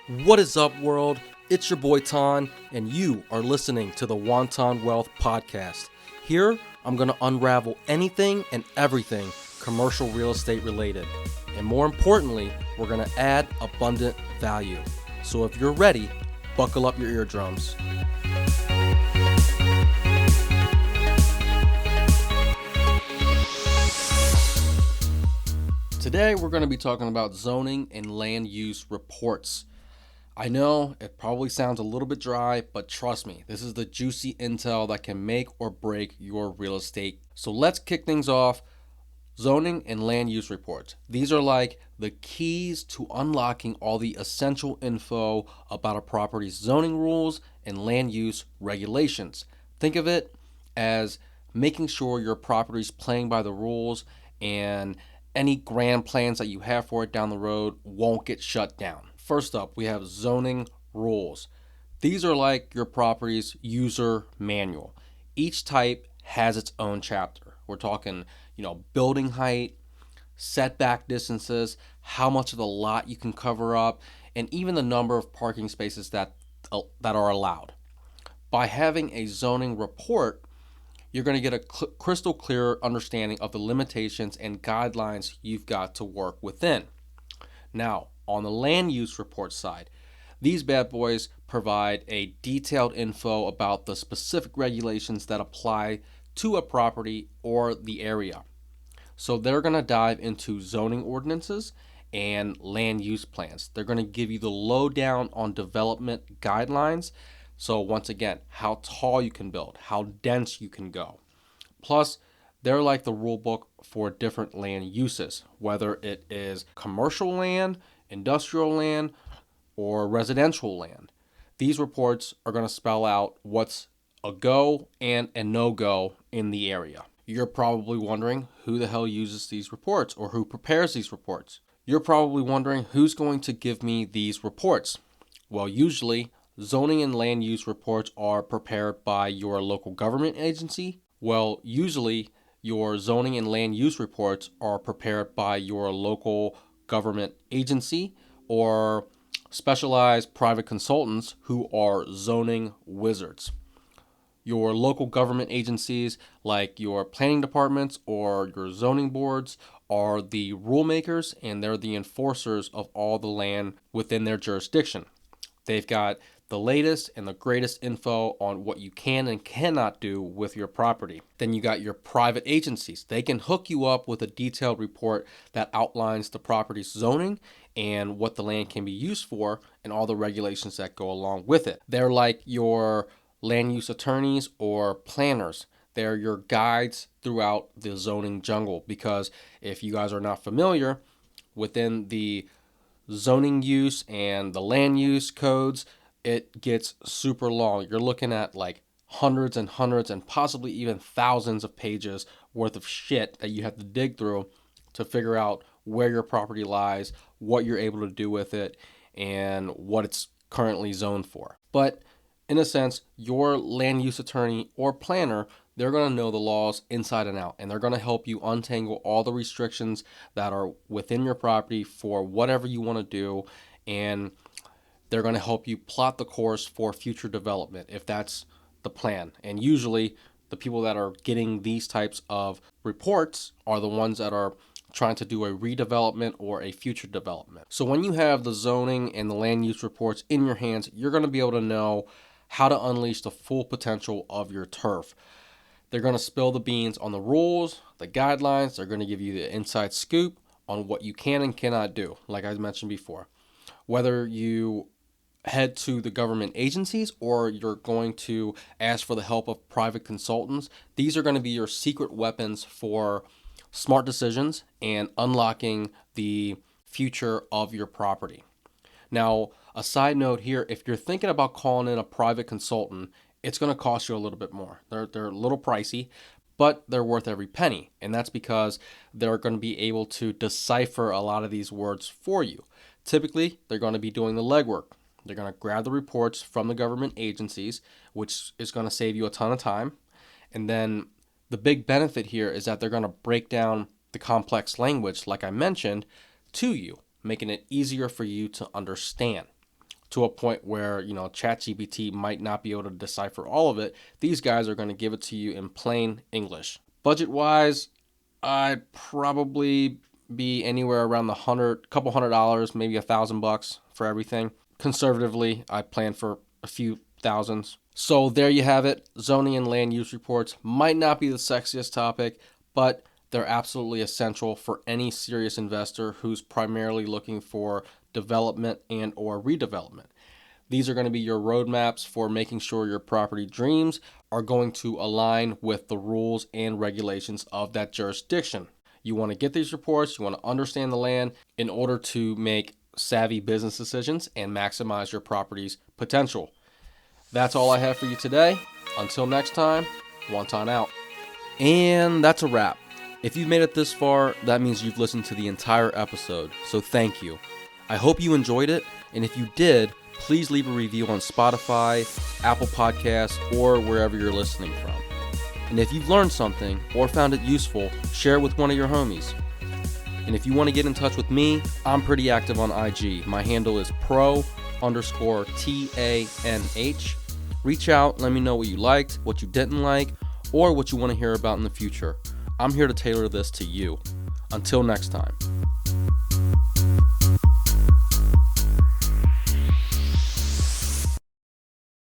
What is up, world? It's your boy Ton, and you are listening to the Wonton Wealth Podcast. Here, I'm going to unravel anything and everything commercial real estate related. And more importantly, we're going to add abundant value. So if you're ready, buckle up your eardrums. Today, we're going to be talking about zoning and land use reports. I know it probably sounds a little bit dry, but trust me, this is the juicy intel that can make or break your real estate. So let's kick things off. Zoning and land use reports. These are like the keys to unlocking all the essential info about a property's zoning rules and land use regulations. Think of it as making sure your property's playing by the rules and any grand plans that you have for it down the road won't get shut down. First up, we have zoning rules. These are like your property's user manual. Each type has its own chapter. We're talking, building height, setback distances, how much of the lot you can cover up, and even the number of parking spaces that are allowed. By having a zoning report, you're going to get a crystal clear understanding of the limitations and guidelines you've got to work within. Now, on the land use report side, these bad boys provide a detailed info about the specific regulations that apply to a property or the area. So they're going to dive into zoning ordinances and land use plans. They're going to give you the lowdown on development guidelines. So once again, how tall you can build, how dense you can go. Plus, they're like the rule book for different land uses, whether it is commercial land, industrial land, or residential land. These reports are going to spell out what's a go and a no-go in the area. You're probably wondering who the hell uses these reports or who prepares these reports. You're probably wondering who's going to give me these reports. Well, usually, zoning and land use reports are prepared by your local government agency. Well, usually, your zoning and land use reports are prepared by your local government agency or specialized private consultants who are zoning wizards. Your local government agencies like your planning departments or your zoning boards are the rule makers, and they're the enforcers of all the land within their jurisdiction. They've got the latest and the greatest info on what you can and cannot do with your property. Then you got your private agencies. They can hook you up with a detailed report that outlines the property's zoning and what the land can be used for and all the regulations that go along with it. They're like your land use attorneys or planners. They're your guides throughout the zoning jungle, because if you guys are not familiar within the zoning use and the land use codes, it gets super long. You're looking at like hundreds and hundreds and possibly even thousands of pages worth of shit that you have to dig through to figure out where your property lies, what you're able to do with it, and what it's currently zoned for. But in a sense, your land use attorney or planner, they're going to know the laws inside and out, and they're going to help you untangle all the restrictions that are within your property for whatever you want to do, and they're going to help you plot the course for future development if that's the plan. And usually the people that are getting these types of reports are the ones that are trying to do a redevelopment or a future development. So when you have the zoning and the land use reports in your hands, you're going to be able to know how to unleash the full potential of your turf. They're going to spill the beans on the rules, the guidelines. They're going to give you the inside scoop on what you can and cannot do, like I mentioned before. Whether you head to the government agencies or you're going to ask for the help of private consultants, these are going to be your secret weapons for smart decisions and unlocking the future of your property. Now, a side note here, if you're thinking about calling in a private consultant, it's going to cost you a little bit more. They're a little pricey, but they're worth every penny. And that's because they're going to be able to decipher a lot of these words for you. Typically, they're going to be doing the legwork. They're going to grab the reports from the government agencies, which is going to save you a ton of time. And then the big benefit here is that they're going to break down the complex language, like I mentioned, to you, making it easier for you to understand. to a point where, ChatGPT might not be able to decipher all of it. These guys are going to give it to you in plain English. Budget-wise, I'd probably be anywhere around couple $100, maybe $1,000 for everything. Conservatively, I plan for a few thousands. So there you have it. Zoning and land use reports might not be the sexiest topic, but they're absolutely essential for any serious investor who's primarily looking for development and or redevelopment. These are going to be your roadmaps for making sure your property dreams are going to align with the rules and regulations of that jurisdiction. You want to get these reports, you want to understand the land in order to make savvy business decisions and maximize your property's potential. That's all I have for you today. Until next time, Wonton out. And that's a wrap. If you've made it this far, that means you've listened to the entire episode, so thank you. I hope you enjoyed it, and if you did, please leave a review on Spotify, Apple Podcasts, or wherever you're listening from. And if you've learned something or found it useful, share it with one of your homies. And if you want to get in touch with me, I'm pretty active on IG. My handle is pro_TANH. Reach out, let me know what you liked, what you didn't like, or what you want to hear about in the future. I'm here to tailor this to you. Until next time.